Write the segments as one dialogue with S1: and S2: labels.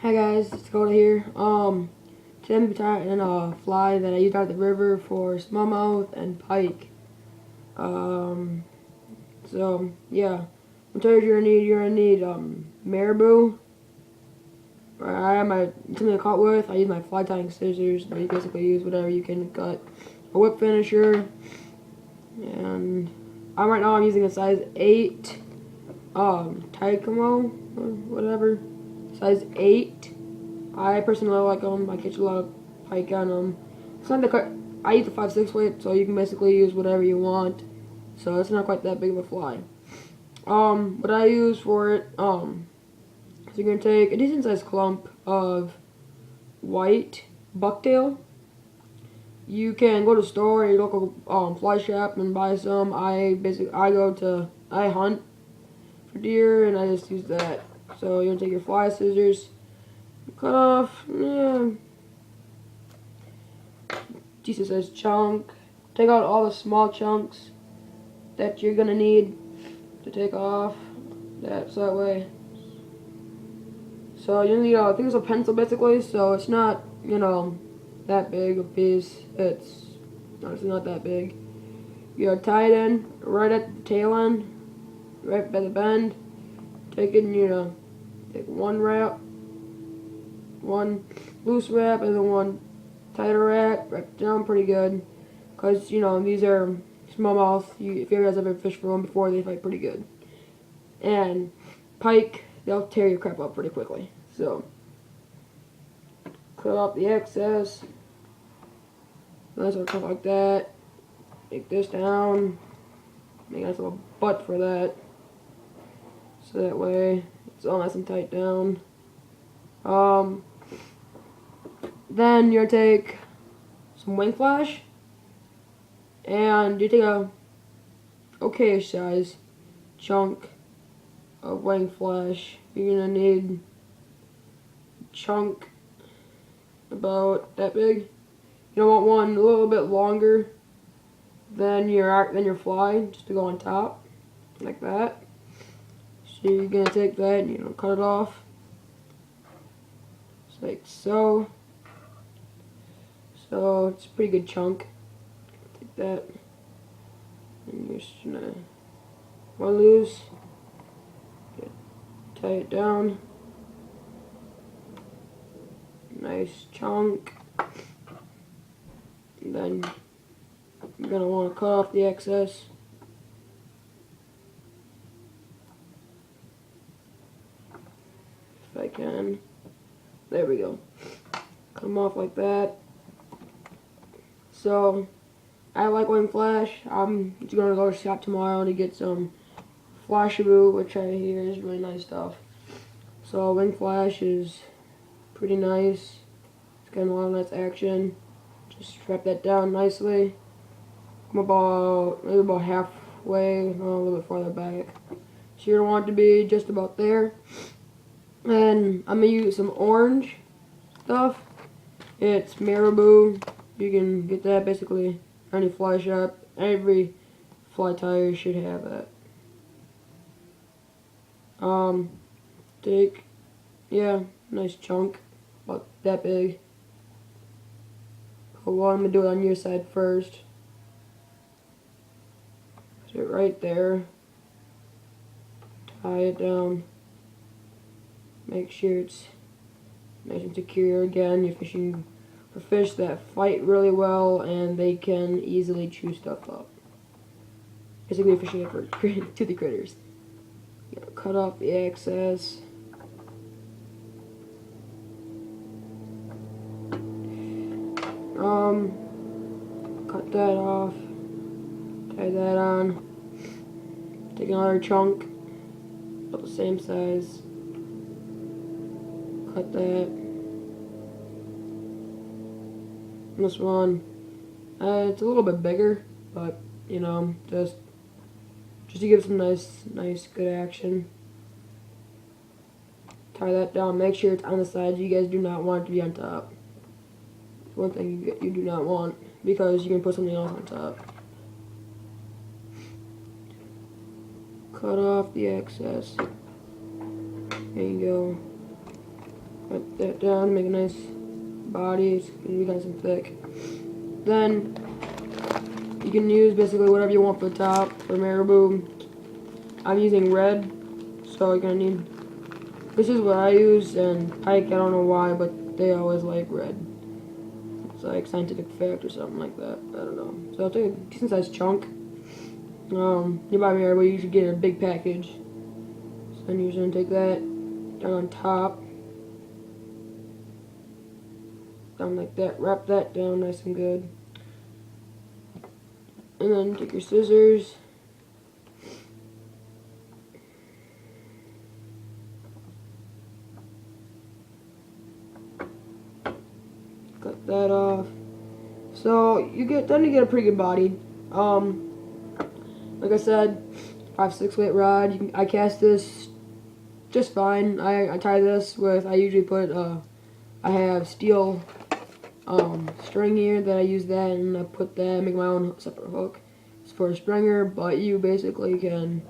S1: Hi guys, it's Dakota here. Today I'm tying a fly that I used out at the river for smallmouth and pike. Um, yeah, materials you're gonna need marabou. I have my something to cut with. I use my fly tying scissors, but you basically use whatever you can cut. A whip finisher, and right now I'm using a size 8 Taikomo or whatever, size 8. I personally like them. I catch a lot of pike on them. It's not the cut. I use the 5/6 weight, so you can basically use whatever you want. So it's not quite that big of a fly. What I use for it, so you're gonna take a decent sized clump of white bucktail. You can go to the store, your local fly shop, and buy some. I hunt for deer, and I just use that. So you're gonna take your fly scissors, cut off, decent sized chunk. Take out all the small chunks that you're gonna need to take off. That way. So you need I think it's a pencil basically. So it's not that big a piece. It's honestly not that big. You gotta tie it in right at the tail end, right by the bend. Take it and take one wrap, one loose wrap, and then one tighter wrap. Wrap it down pretty good. Because, these are smallmouth. If you guys ever fished for one before, they fight pretty good. And pike, they'll tear your crap up pretty quickly. So, cut off the excess. Nice little cut like that. Take this down. Make a nice little butt for that. So that way, it's all nice and tight down. Then you're gonna take some wing flash. And you take a okay size chunk of wing flash. You're gonna need a chunk about that big. You don't want one a little bit longer than your fly, just to go on top, like that. So you're gonna take that and cut it off, just like so. So it's a pretty good chunk. Take that, and you're just gonna one loose. Tie it down. Nice chunk. And then you're gonna want to cut off the excess. If I can. There we go. Cut them off like that. So, I like wing flash. I'm just gonna go to the shop tomorrow to get some Flashaboo, which I hear is really nice stuff. So, wing flash is pretty nice. It's got a lot of nice action. Just strap that down nicely. I'm maybe about halfway, a little bit farther back. So you're gonna want it to be just about there. And I'm gonna use some orange stuff. It's marabou. You can get that basically any fly shop. Every fly tire should have that. Take nice chunk, about that big. I'm gonna do it on your side first. Put it right there. Tie it down. Make sure it's nice and secure. Again, you're fishing for fish that fight really well and they can easily chew stuff up. Basically, you're fishing for toothy critters. Cut off the excess. Cut that off. Tie that on. Take another chunk, about the same size. Cut that. This one, it's a little bit bigger, but just to give some nice, good action. Tie that down. Make sure it's on the sides. You guys do not want it to be on top. It's one thing you do not want, because you can put something else on top. Cut off the excess. There you go. Wrap that down, make a nice body. It's gonna be nice and thick. Then you can use basically whatever you want for the top. For marabou, I'm using red, so you're gonna need. This is what I use, and pike, I don't know why, but they always like red. It's like scientific fact or something like that. I don't know. So I'll take a decent sized chunk. You buy marabou, you should get a big package. So then you're gonna take that down on top. Down like that. Wrap that down nice and good. And then take your scissors. Cut that off. So you get a pretty good body. Like I said, 5/6 weight rod. I cast this just fine. I tie this with. I usually put. I have steel string here that I use that, and I put that. Make my own separate hook. It's for a stringer, but you basically can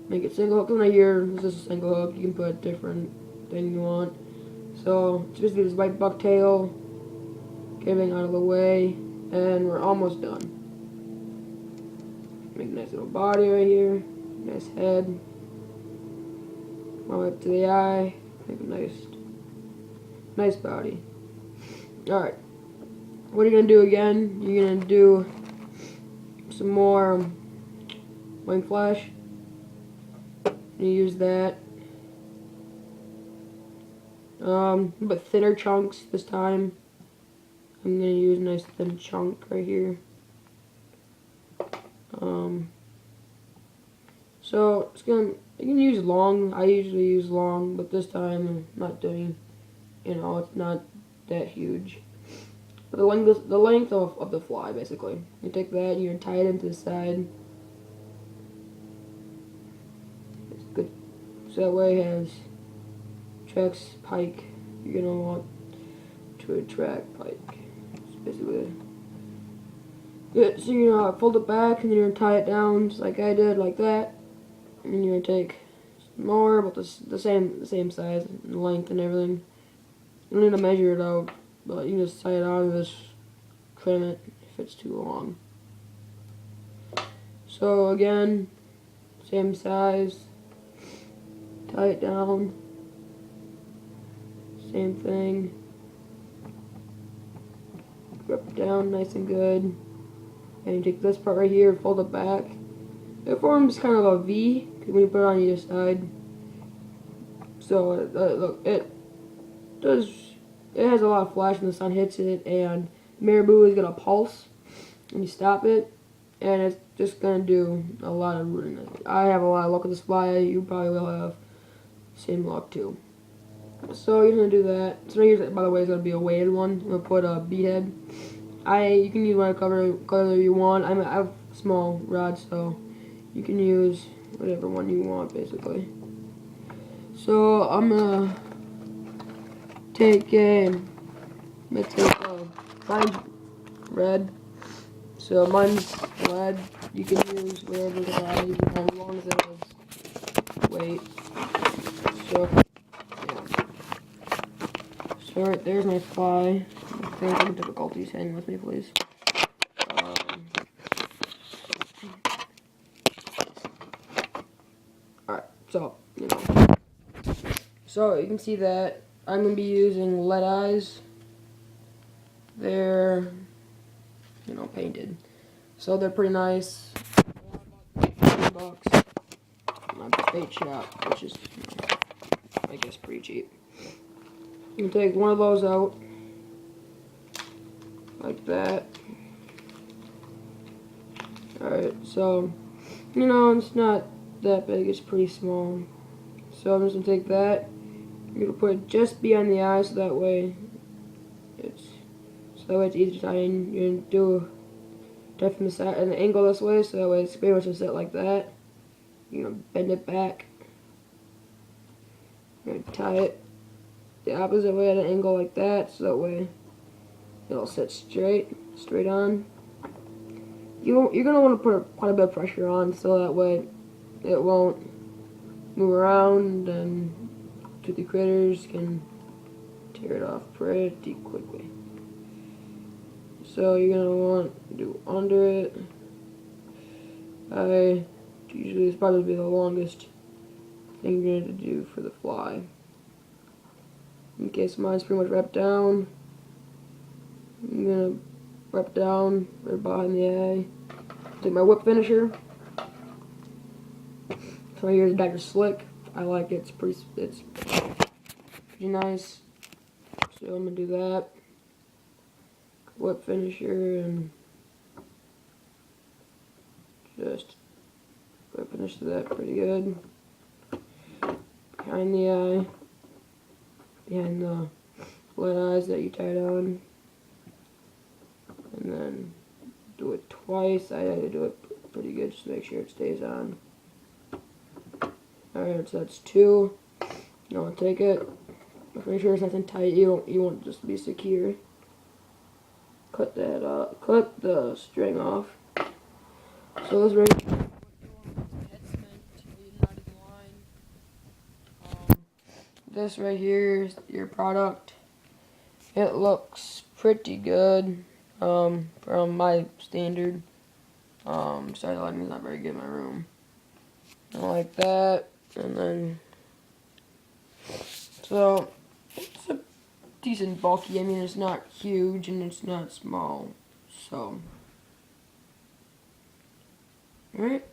S1: make it single hook. Right here, this is a single hook. You can put different thing you want. So it's basically this white bucktail. Getting out of the way, and we're almost done. Make a nice little body right here, nice head, all the way up to the eye. Make a nice body. All right, what are you gonna do again? You're gonna do some more wing flesh. You use that, but thinner chunks this time. I'm gonna use a nice thin chunk right here. So you can use long. I usually use long, but this time I'm not doing. It's not that huge. But the length of the fly, basically. You take that, and you tie it into the side. It's good. So that way it has attracts pike. You're gonna want to attract pike. Basically good. So fold it back, and then you're gonna tie it down just like I did, like that. And then you're gonna take more, but the same size and length and everything. You don't need to measure it out, but you can just tie it on and just trim it if it's too long. So again, same size. Tie it down. Same thing. Rub it down nice and good. And you take this part right here, fold it back. It forms kind of a V when you put it on either side. So look, it has a lot of flash when the sun hits it, and marabou is gonna pulse, and you stop it, and it's just gonna do a lot of rooting. I have a lot of luck with this fly. You probably will have same luck too. So you're gonna do that. So here's, by the way, it's gonna be a weighted one. I'm gonna put a beadhead. You can use whatever color you want. I have a small rod, so you can use whatever one you want, basically. So I'm gonna take mine's red. So mine's red. You can use whatever color you want, as long as it has weight. So yeah. So right there's my fly. If there's any difficulties, hang with me, please. Alright, so, So you can see that I'm going to be using lead eyes. They're, painted. So they're pretty nice. $20 at my bait shop, which is, I guess, pretty cheap. You can take one of those out, like that. Alright, so, it's not that big, it's pretty small. So I'm just going to take that, you're going to put it just behind the eye, so that way it's easy to tie in. You're going to do it from the side, an angle this way, so that way it's pretty much just set like that. You're going to bend it back. You're going to tie it the opposite way at an angle like that, so that way it'll sit straight on. You're going to want to put quite a bit of pressure on, so that way it won't move around and toothy critters can tear it off pretty quickly. So you're gonna want to do under it. Usually it's probably be the longest thing you're gonna do for the fly. Okay, so mine's pretty much wrapped down. I'm gonna wrap down right behind the eye. Take my whip finisher. So here's Dr. Slick. I like it. It's pretty nice. So I'm gonna do that. Whip finisher and just whip finish that pretty good. Behind the eye. Behind the flat eyes that you tied on. And then do it twice. I had to do it pretty good just to make sure it stays on. Alright, so that's 2. You want to take it. Make sure it's nice and tight. You want it just to be secure. Cut that up. Cut the string off. So this right here. This right here is your product. It looks pretty good from my standard. Sorry, the lighting's not very good in my room. I like that, and then so it's a decent bulky. I mean, it's not huge and it's not small. So, all right.